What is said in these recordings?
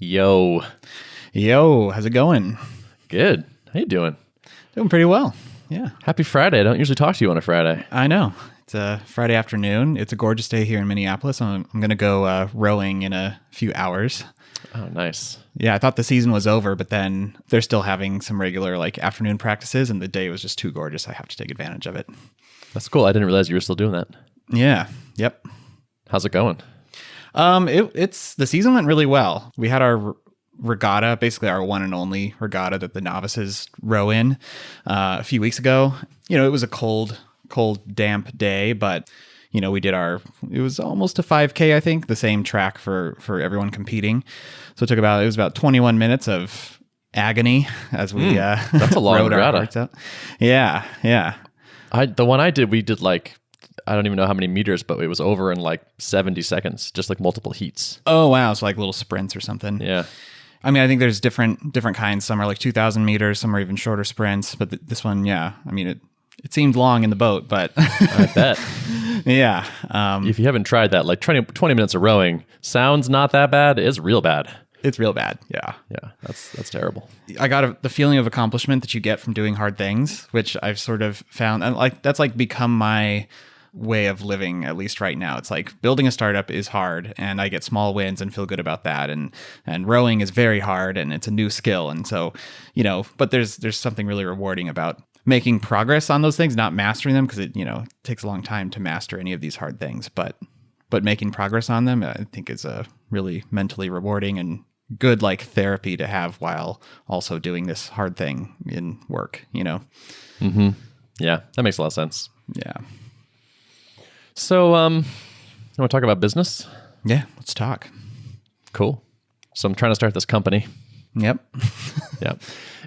Yo. Yo, how's it going? Good. How you doing? Doing pretty well. Yeah. Happy Friday. I don't usually talk to you on a Friday. I know. It's a Friday afternoon. It's a gorgeous day here in Minneapolis. I'm going to go rowing in a few hours. Oh, nice. Yeah, I thought the season was over, but then they're still having some regular afternoon practices, and the day was just too gorgeous. I have to take advantage of it. That's cool. I didn't realize you were still doing that. Yeah. Yep. How's it going? It's the season went really well. We had our regatta, basically our one and only regatta that the novices row in a few weeks ago. You know, it was a cold, damp day, but we did it was almost a 5K, I think, the same track for everyone competing. So it was about 21 minutes of agony as we that's a long rode regatta. our hearts out. Yeah. The one I did, we did I don't even know how many meters, but it was over in 70 seconds, just multiple heats. Oh, wow. So little sprints or something. Yeah. I mean, I think there's different kinds. Some are 2,000 meters, some are even shorter sprints. But this one, yeah. I mean, it seemed long in the boat, but I bet. Yeah. If you haven't tried that, 20 minutes of rowing sounds not that bad. It's real bad. It's real bad. Yeah. Yeah. That's terrible. I got the feeling of accomplishment that you get from doing hard things, which I've sort of found, and that's become my way of living, at least right now. It's building a startup is hard, and I get small wins and feel good about that. And rowing is very hard, and it's a new skill. And so, but there's something really rewarding about making progress on those things, not mastering them, because it takes a long time to master any of these hard things. But making progress on them, I think, is a really mentally rewarding and good therapy to have while also doing this hard thing in work. Mm-hmm. Yeah, that makes a lot of sense. Yeah. So, I want to talk about business? Yeah, let's talk. Cool. So I'm trying to start this company. Yep. Yeah.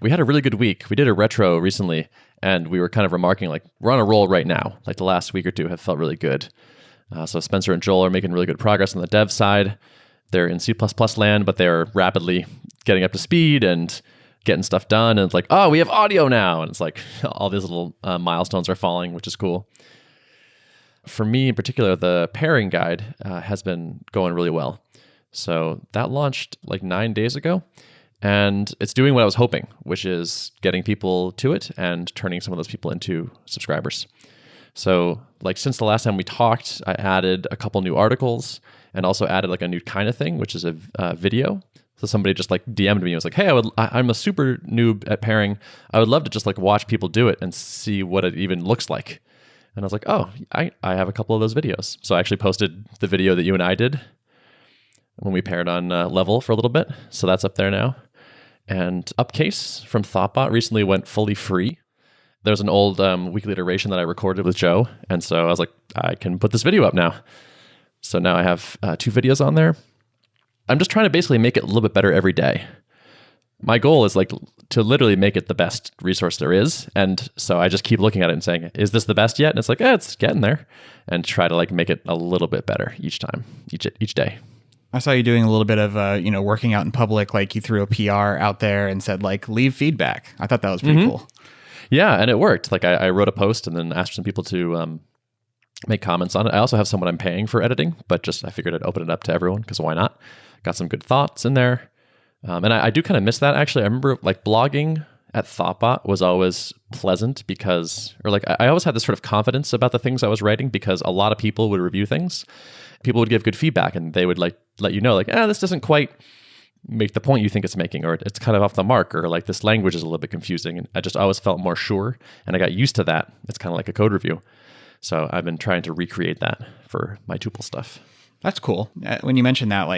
We had a really good week. We did a retro recently, and we were kind of remarking, we're on a roll right now. The last week or two have felt really good. So Spencer and Joel are making really good progress on the dev side. They're in C++ land, but they're rapidly getting up to speed and getting stuff done. And it's we have audio now. And it's all these little milestones are falling, which is cool. For me in particular, the pairing guide has been going really well. So that launched 9 days ago, and it's doing what I was hoping, which is getting people to it and turning some of those people into subscribers. So since the last time we talked, I added a couple new articles and also added a new kind of thing, which is a video. So somebody just DM'd me and was hey, I'm a super noob at pairing. I would love to just watch people do it and see what it even looks like. And I was oh, I have a couple of those videos. So I actually posted the video that you and I did when we paired on Level for a little bit. So that's up there now. And Upcase from Thoughtbot recently went fully free. There's an old weekly iteration that I recorded with Joe. And so I was I can put this video up now. So now I have 2 videos on there. I'm just trying to basically make it a little bit better every day. My goal is to literally make it the best resource there is. And so I just keep looking at it and saying, is this the best yet? And it's it's getting there. And try to make it a little bit better each time, each day. I saw you doing a little bit of, working out in public. You threw a PR out there and said, leave feedback. I thought that was pretty cool. Yeah, and it worked. I wrote a post and then asked some people to make comments on it. I also have someone I'm paying for editing, but I figured I'd open it up to everyone because why not? Got some good thoughts in there. And I do kind of miss that, actually. I remember blogging at Thoughtbot was always pleasant because, I always had this sort of confidence about the things I was writing because a lot of people would review things. People would give good feedback and they would let you know, this doesn't quite make the point you think it's making, or it's kind of off the mark, or this language is a little bit confusing. And I just always felt more sure, and I got used to that. It's kind of like a code review. So I've been trying to recreate that for my Tuple stuff. That's cool. When you mentioned that,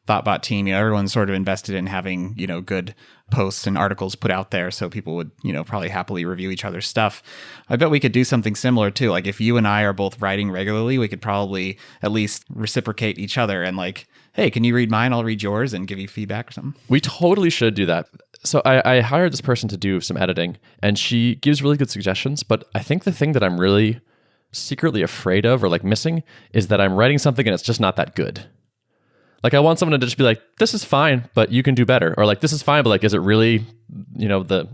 Thoughtbot team, everyone's sort of invested in having, good posts and articles put out there so people would, probably happily review each other's stuff. I bet we could do something similar too. If you and I are both writing regularly, we could probably at least reciprocate each other and hey, can you read mine? I'll read yours and give you feedback or something. We totally should do that. So I hired this person to do some editing, and she gives really good suggestions. But I think the thing that I'm really secretly afraid of or missing is that I'm writing something and it's just not that good. I want someone to just be this is fine, but you can do better. Or this is fine, but is it really, the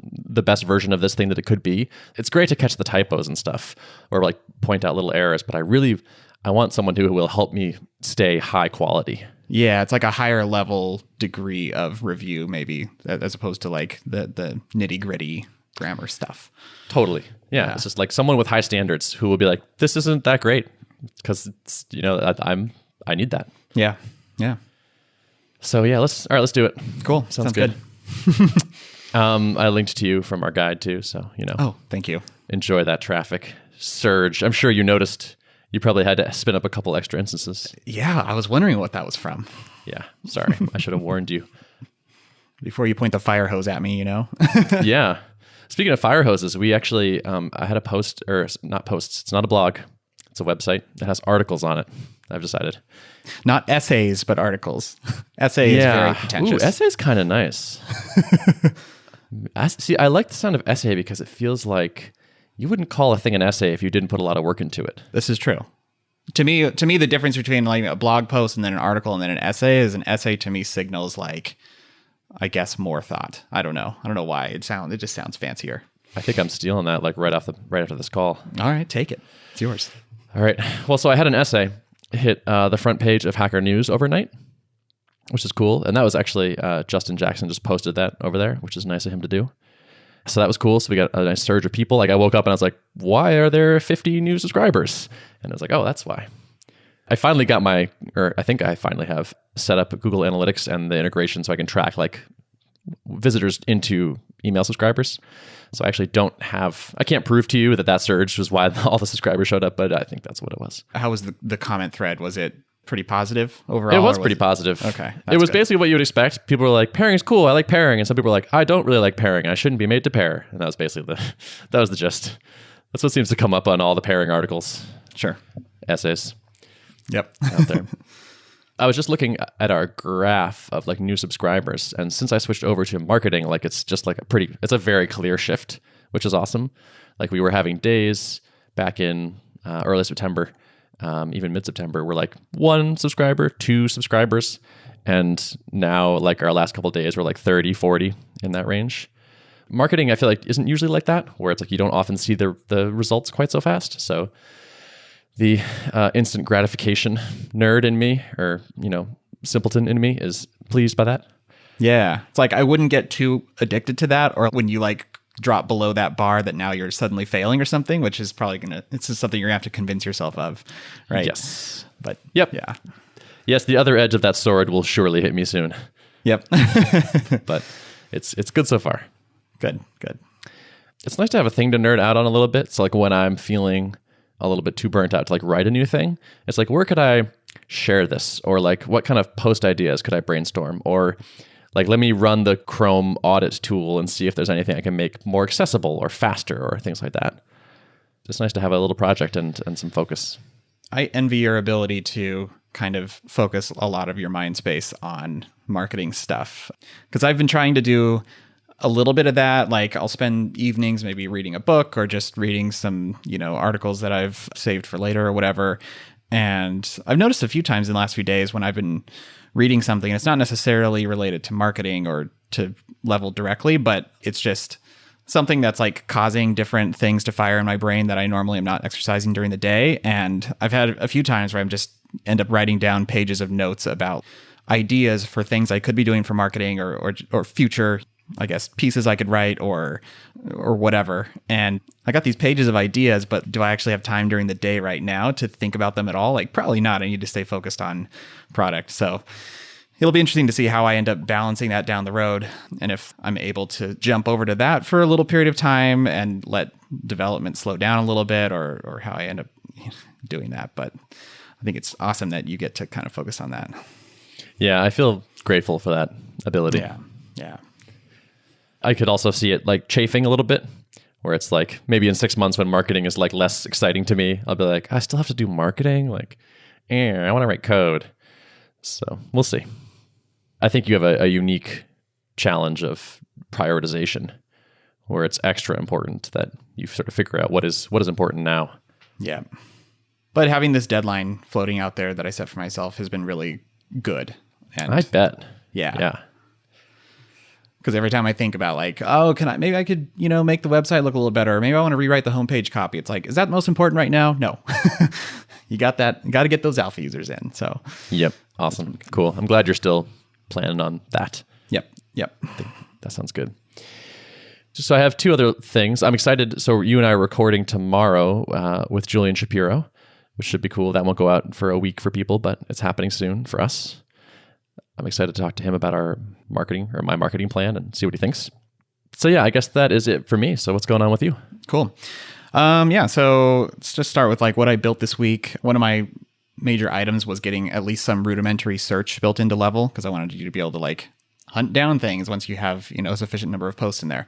best version of this thing that it could be? It's great to catch the typos and stuff or point out little errors, but I want someone who will help me stay high quality. Yeah, it's like a higher level degree of review, maybe, as opposed to like the nitty gritty grammar stuff. Totally. Yeah. It's just like someone with high standards who will be like, this isn't that great because it's, I need that. Yeah. Yeah. So yeah, let's do it. Cool. Sounds good. I linked to you from our guide too. So, Oh, thank you. Enjoy that traffic surge. I'm sure you noticed you probably had to spin up a couple extra instances. Yeah. I was wondering what that was from. Yeah. Sorry. I should have warned you. Before you point the fire hose at me, Yeah. Speaking of fire hoses, we actually, I had a post, or not posts, it's not a blog. It's a website that has articles on it. I've decided. Not essays, but articles. Essay is very pretentious. Ooh, essay is kind of nice. See, I like the sound of essay because it feels like you wouldn't call a thing an essay if you didn't put a lot of work into it. This is true. To me, the difference between like a blog post and then an article and then an essay is an essay to me signals like, I guess, more thought. I don't know why it just sounds fancier. I think I'm stealing that like right after this call. All right, take it. It's yours. All right. Well, so I had an essay hit the front page of Hacker News overnight, which is cool. And that was actually Justin Jackson just posted that over there, which is nice of him to do. So that was cool. So we got a nice surge of people. Like I woke up and I was like, why are there 50 new subscribers? And I was like, oh, that's why. I finally got I think I finally have set up Google Analytics and the integration so I can track like visitors into email subscribers. So I actually I can't prove to you that surge was why all the subscribers showed up, but I think that's what it was. How was the comment thread? Was it pretty positive overall? It was pretty positive. Okay. It was basically what you would expect. People were like, pairing is cool. I like pairing. And some people were like, I don't really like pairing. I shouldn't be made to pair. And that was basically that was the gist. That's what seems to come up on all the pairing articles. Sure. Essays. Yep. Out there. I was just looking at our graph of like new subscribers. And since I switched over to marketing, like it's just like it's a very clear shift, which is awesome. Like we were having days back in early September, even mid-September, we're like 1 subscriber, 2 subscribers. And now like our last couple of days, we're like 30, 40 in that range. Marketing, I feel like isn't usually like that, where it's like you don't often see the results quite so fast. So the instant gratification nerd in me, or, simpleton in me, is pleased by that. Yeah. It's like I wouldn't get too addicted to that, or when you like drop below that bar that now you're suddenly failing or something, which is probably it's just something you're gonna have to convince yourself of, right? Yes. But yep. Yeah. Yes, the other edge of that sword will surely hit me soon. Yep. But it's good so far. Good. It's nice to have a thing to nerd out on a little bit. So like when I'm feeling a little bit too burnt out to like write a new thing, it's like, where could I share this? Or like, what kind of post ideas could I brainstorm? Or like, let me run the Chrome audit tool and see if there's anything I can make more accessible or faster or things like that. It's nice to have a little project and some focus. I envy your ability to kind of focus a lot of your mind space on marketing stuff, because I've been trying to do a little bit of that. Like I'll spend evenings maybe reading a book or just reading some, articles that I've saved for later or whatever. And I've noticed a few times in the last few days when I've been reading something, and it's not necessarily related to marketing or to level directly, but it's just something that's like causing different things to fire in my brain that I normally am not exercising during the day. And I've had a few times where I'm just end up writing down pages of notes about ideas for things I could be doing for marketing or future, I guess, pieces I could write or whatever. And I got these pages of ideas, but do I actually have time during the day right now to think about them at all? Like probably not. I need to stay focused on product. So it'll be interesting to see how I end up balancing that down the road, and if I'm able to jump over to that for a little period of time and let development slow down a little bit, or how I end up doing that. But I think it's awesome that you get to kind of focus on that. Yeah, I feel grateful for that ability. Yeah. I could also see it like chafing a little bit, where it's like maybe in 6 months when marketing is like less exciting to me, I'll be like, I still have to do marketing. Like, I want to write code. So we'll see. I think you have a unique challenge of prioritization, where it's extra important that you sort of figure out what is important now. Yeah. But having this deadline floating out there that I set for myself has been really good. And I bet. Yeah. Because every time I think about like, oh, maybe I could, make the website look a little better. Or maybe I want to rewrite the homepage copy. It's like, is that most important right now? No. you got to get those alpha users in. So, Yep. Awesome. Cool. I'm glad you're still planning on that. Yep. That sounds good. So I have two other things. I'm excited. So you and I are recording tomorrow with Julian Shapiro, which should be cool. That won't go out for a week for people, but it's happening soon for us. I'm excited to talk to him about our marketing or my marketing plan and see what he thinks. So yeah, I guess that is it for me. So what's going on with you? Cool. So let's just start with like what I built this week. One of my major items was getting at least some rudimentary search built into Level, because I wanted you to be able to like hunt down things once you have, a sufficient number of posts in there.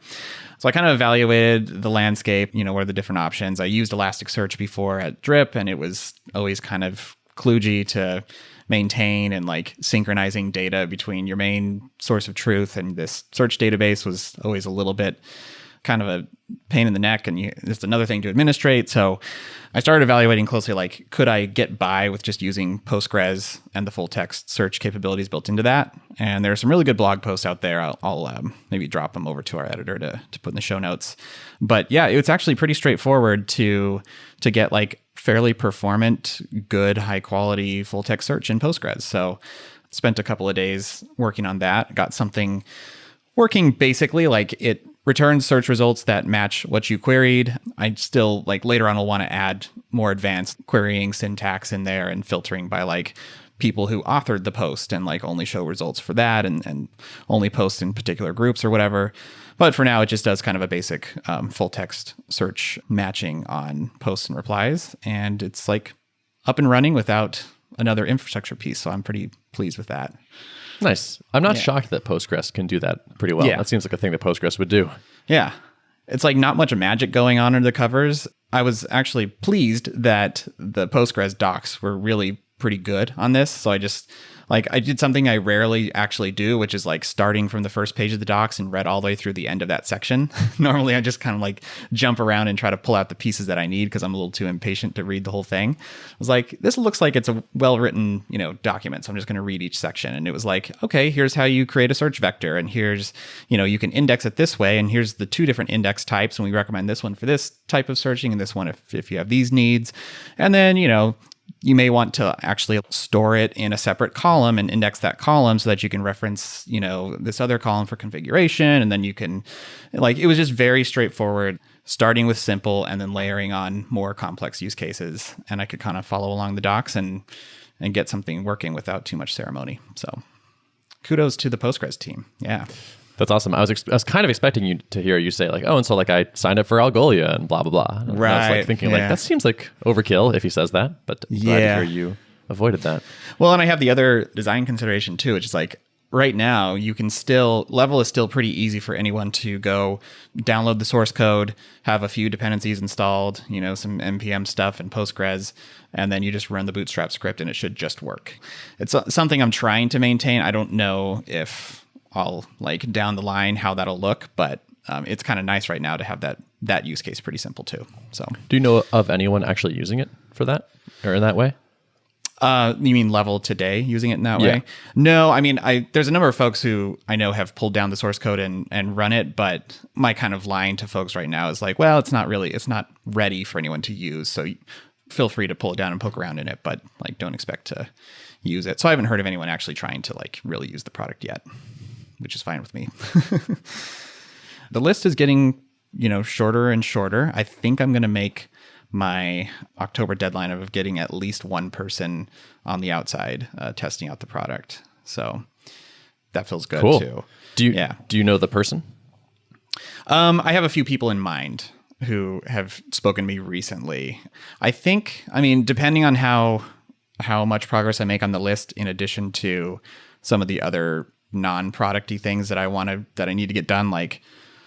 So I kind of evaluated the landscape, what are the different options. I used Elasticsearch before at Drip, and it was always kind of kludgy to maintain, and like synchronizing data between your main source of truth and this search database was always a little bit kind of a pain in the neck, and it's another thing to administrate. So I started evaluating closely, like, could I get by with just using Postgres and the full text search capabilities built into that? And there are some really good blog posts out there. I'll maybe drop them over to our editor to put in the show notes. But yeah, it's actually pretty straightforward to get like fairly performant, good, high quality full text search in Postgres. So spent a couple of days working on that, got something working basically. Like, it returns search results that match what you queried. I still, like, later on, will want to add more advanced querying syntax in there and filtering by like people who authored the post, and like only show results for that, and only post in particular groups or whatever. But for now, it just does kind of a basic full text search matching on posts and replies. And it's like up and running without another infrastructure piece. So I'm pretty pleased with that. Nice. I'm not shocked that Postgres can do that pretty well. Yeah. That seems like a thing that Postgres would do. Yeah. It's like not much magic going on under the covers. I was actually pleased that the Postgres docs were really pretty good on this. So I did something I rarely actually do, which is like starting from the first page of the docs and read all the way through the end of that section. Normally I just kind of like jump around and try to pull out the pieces that I need because I'm a little too impatient to read the whole thing. I was like, this looks like it's a well-written, document. So I'm just going to read each section. And it was like, okay, here's how you create a search vector. And here's, you can index it this way. And here's the two different index types. And we recommend this one for this type of searching, and this one if you have these needs. And then, you may want to actually store it in a separate column and index that column so that you can reference, this other column for configuration. And then you can, it was just very straightforward, starting with simple and then layering on more complex use cases. And I could kind of follow along the docs and get something working without too much ceremony. So kudos to the Postgres team. Yeah. That's awesome. I was kind of expecting you to hear you say like, oh, and so like I signed up for Algolia and blah, blah, blah. And right. I was like thinking like, that seems like overkill if he says that, but glad to hear you avoided that. Well, and I have the other design consideration too, which is like, right now, you can still, Level is still pretty easy for anyone to go download the source code, have a few dependencies installed, some NPM stuff and Postgres, and then you just run the Bootstrap script and it should just work. It's something I'm trying to maintain. I don't know if I'll like down the line how that'll look, but it's kind of nice right now to have that use case pretty simple too. So, do you know of anyone actually using it for that or in that way? You mean Level today using it in that way? No, I mean, there's a number of folks who I know have pulled down the source code and run it, but my kind of line to folks right now is like, well, it's not ready for anyone to use. So feel free to pull it down and poke around in it, but like don't expect to use it. So I haven't heard of anyone actually trying to like really use the product yet, which is fine with me. The list is getting, shorter and shorter. I think I'm going to make my October deadline of getting at least one person on the outside testing out the product. So that feels good too. Do you know the person? I have a few people in mind who have spoken to me recently. I think, depending on how much progress I make on the list, in addition to some of the other non-producty things that I need to get done, like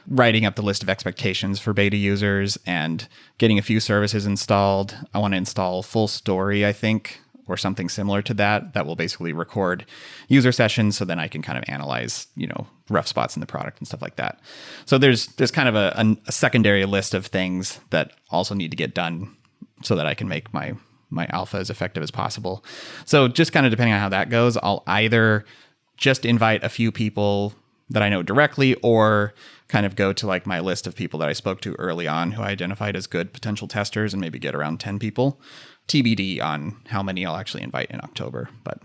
writing up the list of expectations for beta users and getting a few services installed. I want to install Full Story, I think, or something similar to that will basically record user sessions so then I can kind of analyze, rough spots in the product and stuff like that. So there's kind of a secondary list of things that also need to get done so that I can make my alpha as effective as possible. So just kind of depending on how that goes, I'll either just invite a few people that I know directly, or kind of go to like my list of people that I spoke to early on who I identified as good potential testers and maybe get around 10 people. TBD on how many I'll actually invite in October. But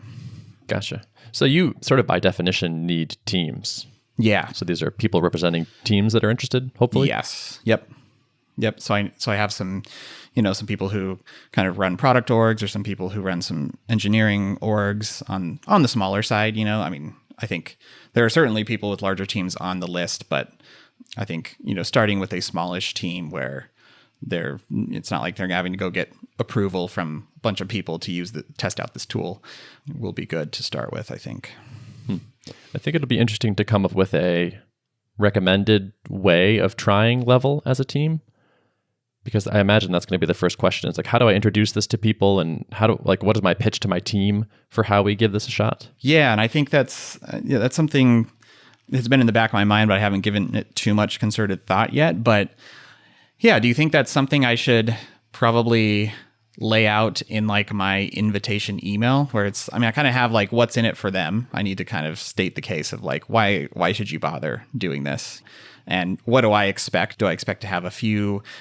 Gotcha. So you sort of by definition need teams. yeah. So these are people representing teams that are interested, hopefully? Yes. Yep. So I have some, some people who kind of run product orgs, or some people who run some engineering orgs on the smaller side. I think there are certainly people with larger teams on the list, but I think, starting with a smallish team where it's not like they're having to go get approval from a bunch of people to test out this tool will be good to start with, I think. I think it'll be interesting to come up with a recommended way of trying Level as a team, because I imagine that's going to be the first question. It's like, how do I introduce this to people, and what is my pitch to my team for how we give this a shot? Yeah, and I think that's something that's been in the back of my mind, but I haven't given it too much concerted thought yet. But yeah, do you think that's something I should probably lay out in like my invitation email, where I kind of have like what's in it for them. I need to kind of state the case of like, why should you bother doing this? And what do I expect? Do I expect to have at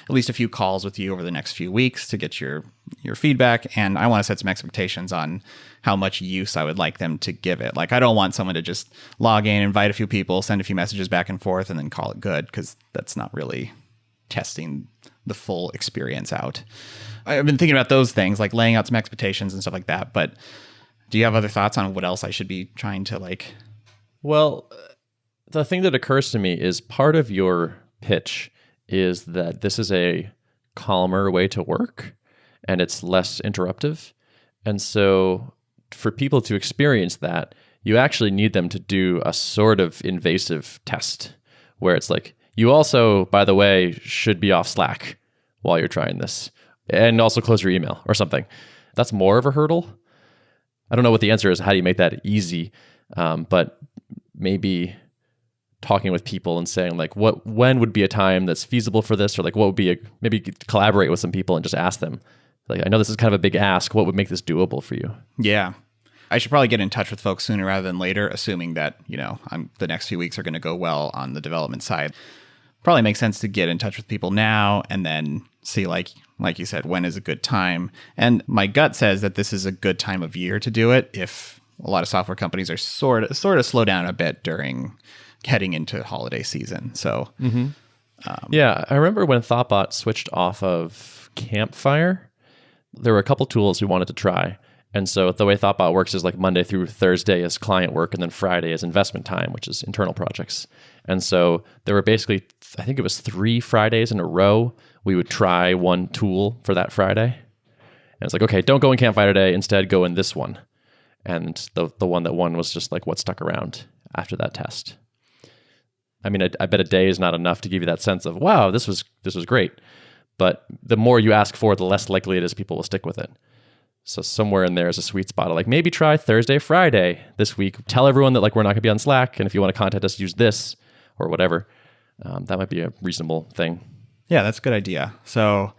least a few calls with you over the next few weeks to get your feedback? And I want to set some expectations on how much use I would like them to give it. Like, I don't want someone to just log in, invite a few people, send a few messages back and forth, and then call it good, because that's not really testing the full experience out. I've been thinking about those things, like laying out some expectations and stuff like that. But do you have other thoughts on what else I should be trying to like? Well, the thing that occurs to me is part of your pitch is that this is a calmer way to work and it's less interruptive. And so for people to experience that, you actually need them to do a sort of invasive test where it's like, you also, by the way, should be off Slack while you're trying this, and also close your email or something. That's more of a hurdle. I don't know what the answer is. How do you make that easy? But maybe talking with people and saying like, when would be a time that's feasible for this? Or like, what would be maybe collaborate with some people and just ask them. Like, I know this is kind of a big ask. What would make this doable for you? Yeah. I should probably get in touch with folks sooner rather than later, assuming that, the next few weeks are going to go well on the development side. Probably makes sense to get in touch with people now and then see, like you said, when is a good time. And my gut says that this is a good time of year to do it if a lot of software companies are sort of slow down a bit during heading into holiday season. So, yeah, I remember when Thoughtbot switched off of Campfire, there were a couple tools we wanted to try. And so the way Thoughtbot works is like Monday through Thursday is client work, and then Friday is investment time, which is internal projects. And so there were basically, I think it was 3 Fridays in a row, we would try one tool for that Friday. And it's like, okay, don't go in Campfire today. Instead, go in this one. And the one that won was just like what stuck around after that test. I mean, I bet a day is not enough to give you that sense of, wow, this was great. But the more you ask for, the less likely it is people will stick with it. So somewhere in there is a sweet spot of like, maybe try Thursday, Friday this week. Tell everyone that like we're not going to be on Slack, and if you want to contact us, use this or whatever. That might be a reasonable thing. Yeah, that's a good idea. So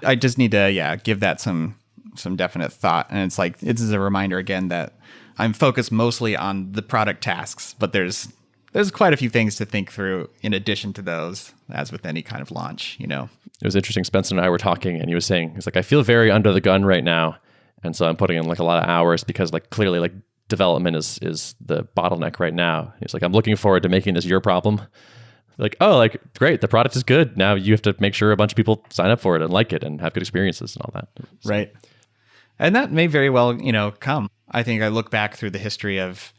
I just need to give that some definite thought. And it's like, this is a reminder again that I'm focused mostly on the product tasks, but there's quite a few things to think through in addition to those, as with any kind of launch, It was interesting. Spencer and I were talking, and he was saying, he's like, I feel very under the gun right now. And so I'm putting in like a lot of hours because like clearly like development is the bottleneck right now. He's like, I'm looking forward to making this your problem. Like, oh, like great. The product is good. Now you have to make sure a bunch of people sign up for it and like it and have good experiences and all that. So. Right. And that may very well, come. I think I look back through the history of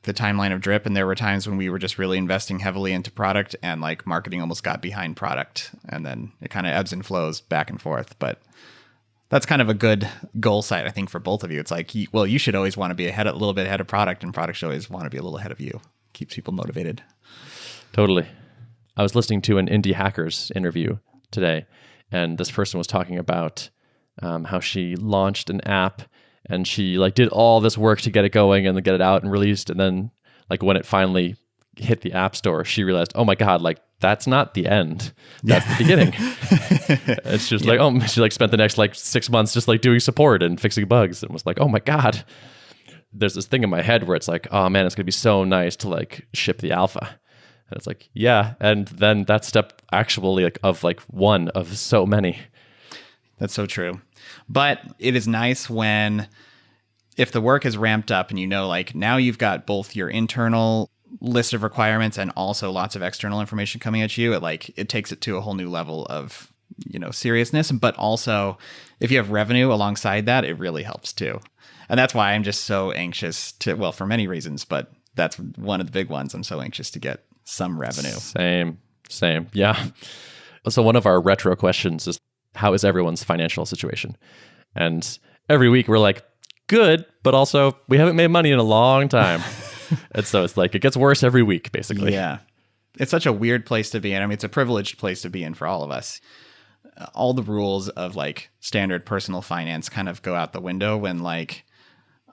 the timeline of Drip, and there were times when we were just really investing heavily into product, and like marketing almost got behind product, and then it kind of ebbs and flows back and forth. But that's kind of a good goal site, I think, for both of you. It's like, well, you should always want to be a little bit ahead of product, and product should always want to be a little ahead of you. Keeps people motivated. Totally. I was listening to an Indie Hackers interview today, and this person was talking about how she launched an app, and she like did all this work to get it going and then get it out and released, and then like when it finally hit the App Store, she realized, oh my God, like that's not the end. That's the beginning. It's just like, she like spent the next like 6 months just like doing support and fixing bugs, and was like, oh my God, there's this thing in my head where it's like, oh man, it's going to be so nice to like ship the alpha. And it's like, yeah. And then that step actually like of like one of so many. That's so true. But it is nice if the work is ramped up and like now you've got both your internal list of requirements and also lots of external information coming at you, it takes it to a whole new level of, seriousness. But also if you have revenue alongside that, it really helps too. And that's why I'm just so anxious for many reasons, but that's one of the big ones. I'm so anxious to get some revenue. Same. Yeah. So one of our retro questions is, how is everyone's financial situation? And every week we're like, good, but also we haven't made money in a long time. And so it's like, it gets worse every week, basically. Yeah. It's such a weird place to be in. I mean, it's a privileged place to be in for all of us. All the rules of like standard personal finance kind of go out the window when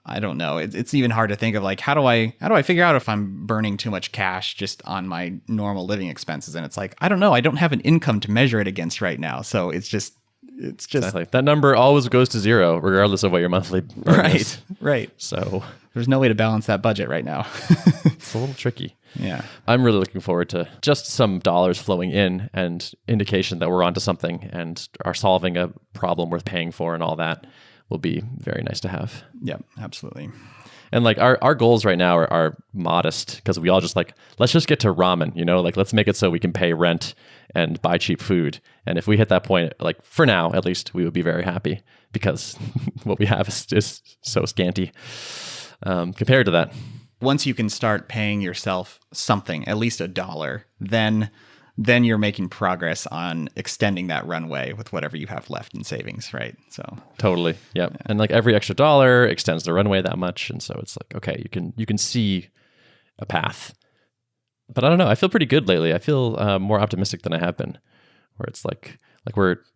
I don't know. It's even hard to think of how do I figure out if I'm burning too much cash just on my normal living expenses? And it's like, I don't know. I don't have an income to measure it against right now. So it's just exactly. That number always goes to zero, regardless of what your monthly burn is. Right. So there's no way to balance that budget right now. It's a little tricky. Yeah. I'm really looking forward to just some dollars flowing in and indication that we're onto something and are solving a problem worth paying for, and all that will be very nice to have. Yeah, absolutely. And our goals right now are modest, because we all just let's just get to ramen, let's make it so we can pay rent and buy cheap food. And if we hit that point, for now, at least, we would be very happy, because what we have is so scanty compared to that. Once you can start paying yourself something, at least $1, then you're making progress on extending that runway with whatever you have left in savings, right? So totally, yeah. And every extra dollar extends the runway that much, and so it's okay, you can see a path. But I don't know. I feel pretty good lately. I feel more optimistic than I have been. Where it's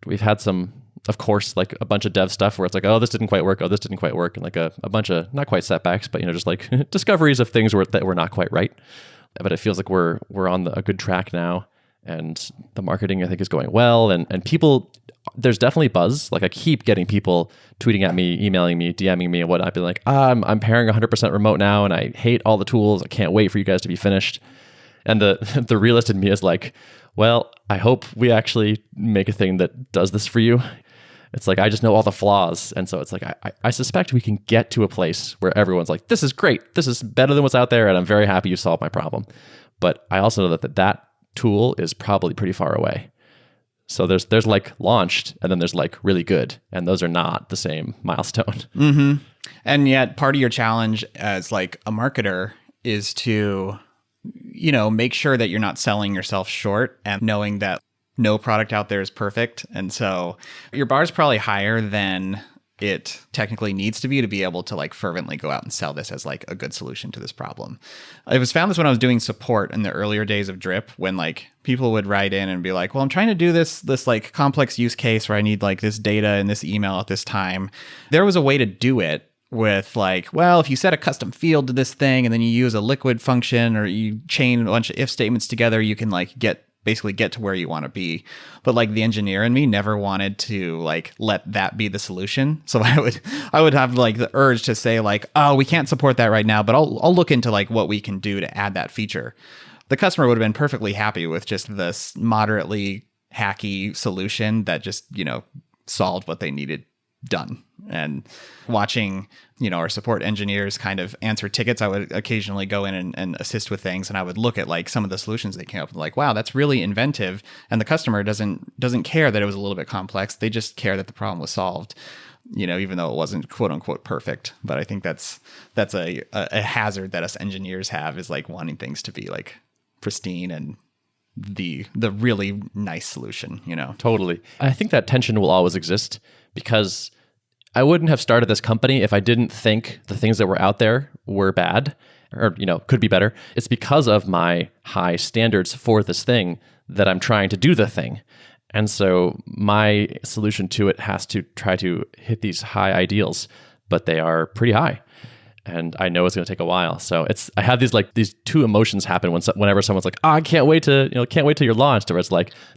we've had some, of course, a bunch of dev stuff where it's oh, this didn't quite work. Oh, this didn't quite work, and a bunch of not quite setbacks, but just discoveries of things that were not quite right. But it feels like we're on a good track now. And the marketing, I think, is going well. And people, there's definitely buzz. I keep getting people tweeting at me, emailing me, DMing me and whatnot. Being I'm pairing 100% remote now, and I hate all the tools. I can't wait for you guys to be finished. And the realist in me is well, I hope we actually make a thing that does this for you. It's I just know all the flaws. And so it's I suspect we can get to a place where everyone's this is great. This is better than what's out there. And I'm very happy you solved my problem. But I also know that tool is probably pretty far away. So there's launched, and then there's really good, and those are not the same milestone. Mm-hmm. And yet part of your challenge as a marketer is to, make sure that you're not selling yourself short, and knowing that no product out there is perfect. And so your bar is probably higher than it technically needs to be able to fervently go out and sell this as a good solution to this problem. I was found this when I was doing support in the earlier days of Drip, when people would write in and be well, I'm trying to do this complex use case where I need this data and this email at this time. There was a way to do it with if you set a custom field to this thing and then you use a liquid function, or you chain a bunch of if statements together, you can basically get to where you want to be. But the engineer in me never wanted to let that be the solution. So I would have the urge to say oh, we can't support that right now, but I'll look into what we can do to add that feature. The customer would have been perfectly happy with just this moderately hacky solution that just, solved what they needed done. And watching, our support engineers kind of answer tickets, I would occasionally go in and assist with things, and I would look at some of the solutions they came up with, wow, that's really inventive. And the customer doesn't care that it was a little bit complex. They just care that the problem was solved, even though it wasn't quote unquote perfect. But I think that's a hazard that us engineers have, is wanting things to be pristine and the really nice solution, Totally. I think that tension will always exist, because I wouldn't have started this company if I didn't think the things that were out there were bad, or, could be better. It's because of my high standards for this thing that I'm trying to do the thing. And so my solution to it has to try to hit these high ideals, but they are pretty high. And I know it's going to take a while. So I have these two emotions happen whenever someone's oh, I can't wait till you're launched, or it's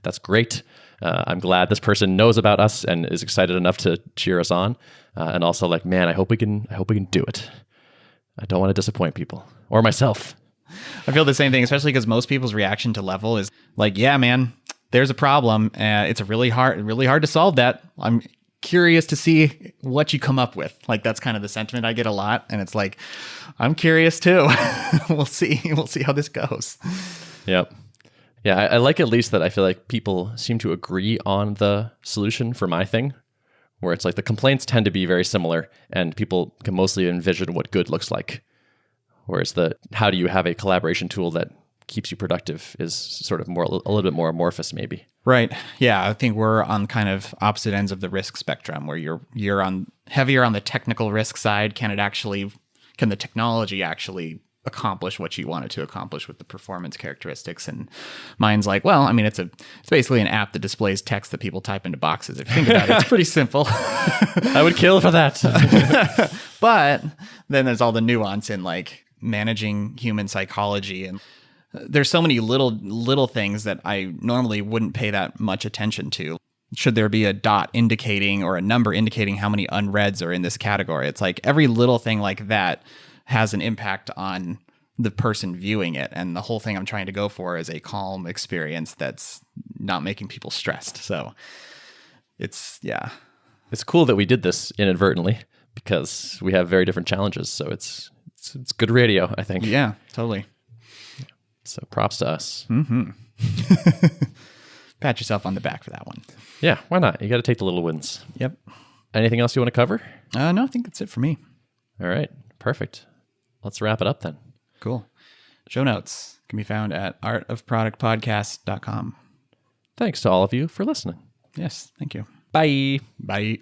that's great. I'm glad this person knows about us and is excited enough to cheer us on. And also man, I hope we can do it. I don't want to disappoint people or myself. I feel the same thing, especially because most people's reaction to level is like, yeah, man, there's a problem. It's really hard to solve that. I'm curious to see what you come up with. Like, that's kind of the sentiment I get a lot. And it's like, I'm curious too. We'll see how this goes. Yep. Yeah, I like at least that I feel like people seem to agree on the solution for my thing, where it's like the complaints tend to be very similar and people can mostly envision what good looks like. Whereas how do you have a collaboration tool that keeps you productive is sort of a little bit more amorphous maybe. Right. Yeah, I think we're on kind of opposite ends of the risk spectrum where you're on heavier on the technical risk side. Can the technology actually accomplish what you want it to accomplish with the performance characteristics? And mine's like, well, I mean, it's basically an app that displays text that people type into boxes. If you think about it, it's pretty simple. I would kill for that. But then there's all the nuance in like managing human psychology, and there's so many little things that I normally wouldn't pay that much attention to. Should there be a dot indicating or a number indicating how many unreads are in this category? It's like every little thing like that has an impact on the person viewing it. And the whole thing I'm trying to go for is a calm experience that's not making people stressed. So it's cool that we did this inadvertently because we have very different challenges. So it's good radio, I think. Yeah, totally. So props to us. Mm-hmm. Pat yourself on the back for that one. Yeah, why not? You got to take the little wins. Yep. Anything else you want to cover? No, I think that's it for me. All right, perfect. Let's wrap it up then. Cool. Show notes can be found at artofproductpodcast.com. Thanks to all of you for listening. Yes, thank you. Bye. Bye.